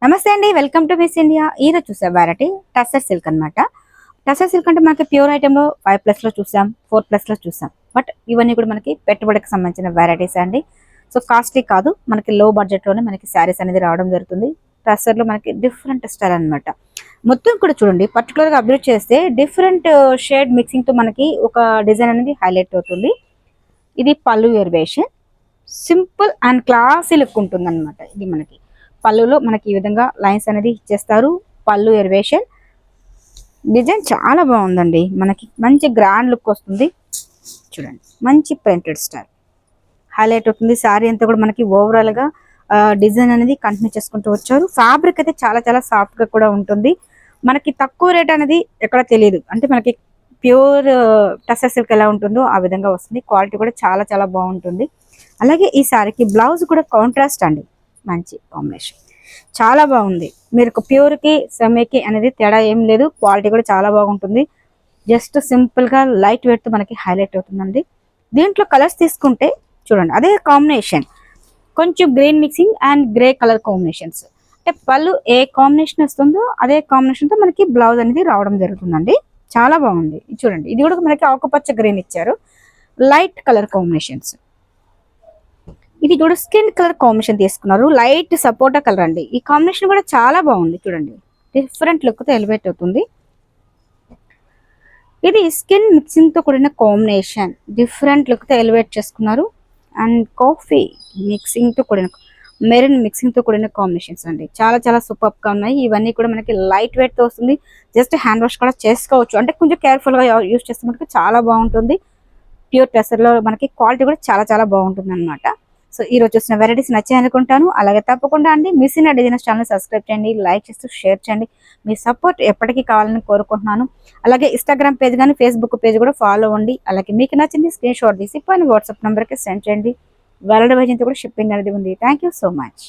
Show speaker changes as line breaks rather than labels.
నమస్తే అండి, welcome to miss India. ఈరోజు చూసే వెరైటీ టసర్ సిల్క్ అనమాట. టసర్ సిల్క్ అంటే మనకి ప్యూర్ ఐటెంలో 5+ లో చూసాం, 4+ లో చూసాం. బట్ ఇవన్నీ కూడా మనకి పెట్టుబడికి సంబంధించిన వెరైటీస్ అండి. సో కాస్ట్లీ కాదు, మనకి లో బడ్జెట్లోనే మనకి శారీస్ అనేది రావడం జరుగుతుంది. టసర్లో మనకి డిఫరెంట్ స్టైల్ అనమాట. మొత్తం కూడా చూడండి, పర్టికులర్గా అప్డేట్ చేస్తే డిఫరెంట్ షేడ్ మిక్సింగ్తో మనకి ఒక డిజైన్ అనేది హైలైట్ అవుతుంది. ఇది పళ్ళు variation, simple and classy look ఉంటుంది అనమాట. ఇది మనకి పళ్ళులో మనకి ఈ విధంగా లైన్స్ అనేది ఇచ్చేస్తారు. పళ్ళు ఎరివేషన్ డిజైన్ చాలా బాగుందండి, మనకి మంచి గ్రాండ్ లుక్ వస్తుంది. చూడండి, మంచి ప్రింటెడ్ స్టైల్ హైలైట్ అవుతుంది. శారీ అంతా కూడా మనకి ఓవరాల్ గా డిజైన్ అనేది కంటిన్యూ చేసుకుంటూ వచ్చారు. ఫ్యాబ్రిక్ అయితే చాలా చాలా సాఫ్ట్ గా కూడా ఉంటుంది. మనకి తక్కువ రేట్ అనేది ఎక్కడ తెలియదు, అంటే మనకి ప్యూర్ టసర్ సిల్క్ ఎలా ఉంటుందో ఆ విధంగా వస్తుంది. క్వాలిటీ కూడా చాలా చాలా బాగుంటుంది. అలాగే ఈ శారీకి బ్లౌజ్ కూడా కాంట్రాస్ట్ అండి, మంచి కాంబినేషన్, చాలా బాగుంది. మీరు ప్యూర్కి సెమీకి అనేది తేడా ఏం లేదు, క్వాలిటీ కూడా చాలా బాగుంటుంది. జస్ట్ సింపుల్గా లైట్ వెయిట్తో మనకి హైలైట్ అవుతుందండి. దీంట్లో కలర్స్ తీసుకుంటే చూడండి, అదే కాంబినేషన్, కొంచెం green mixing and grey colour combinations. అంటే పళ్ళు ఏ కాంబినేషన్ వస్తుందో అదే కాంబినేషన్తో మనకి బ్లౌజ్ అనేది రావడం జరుగుతుందండి. చాలా బాగుంది. చూడండి, ఇది కూడా మనకి ఆకుపచ్చ గ్రీన్ ఇచ్చారు, లైట్ కలర్ కాంబినేషన్స్. ఇది కూడా స్కిన్ కలర్ కాంబినేషన్ తీసుకున్నారు, లైట్ సపోటా కలర్ అండి. ఈ కాంబినేషన్ కూడా చాలా బాగుంది. చూడండి, డిఫరెంట్ లుక్ తో ఎలివేట్ అవుతుంది. ఇది స్కిన్ మిక్సింగ్ తో కూడిన కాంబినేషన్, డిఫరెంట్ లుక్ తో ఎలివేట్ చేసుకున్నారు. అండ్ కాఫీ మిక్సింగ్ తో కూడిన, మెరూన్ మిక్సింగ్ తో కూడిన కాంబినేషన్స్ అండి. చాలా చాలా సూపర్ గా ఉన్నాయి. ఇవన్నీ కూడా మనకి లైట్ వెయిట్ తో వస్తుంది. జస్ట్ హ్యాండ్ వాష్ కూడా చేసుకోవచ్చు, అంటే కొంచెం కేర్ఫుల్ గా యూస్ చేస్తే మనకి చాలా బాగుంటుంది. ప్యూర్ టెసర్ లో మనకి క్వాలిటీ కూడా చాలా చాలా బాగుంటుంది అనమాట. సో ఈ రోజు చూసిన వెరైటీస్ నచ్చాయి అనుకుంటాను. అలాగే తప్పకుండా అండి miss in designers channel subscribe చేయండి, లైక్ చేస్తూ షేర్ చేయండి. మీ సపోర్ట్ ఎప్పటికీ కావాలని కోరుకుంటున్నాను. అలాగే ఇన్స్టాగ్రామ్ పేజ్ కానీ ఫేస్బుక్ పేజ్ కూడా ఫాలో అవ్వండి. అలాగే మీకు నచ్చింది స్క్రీన్ షాట్ తీసి పైన వాట్సాప్ నెంబర్కి సెండ్ చేయండి. వరల్డ్ వైజ్ కూడా షిప్పింగ్ అనేది ఉంది. Thank you so much.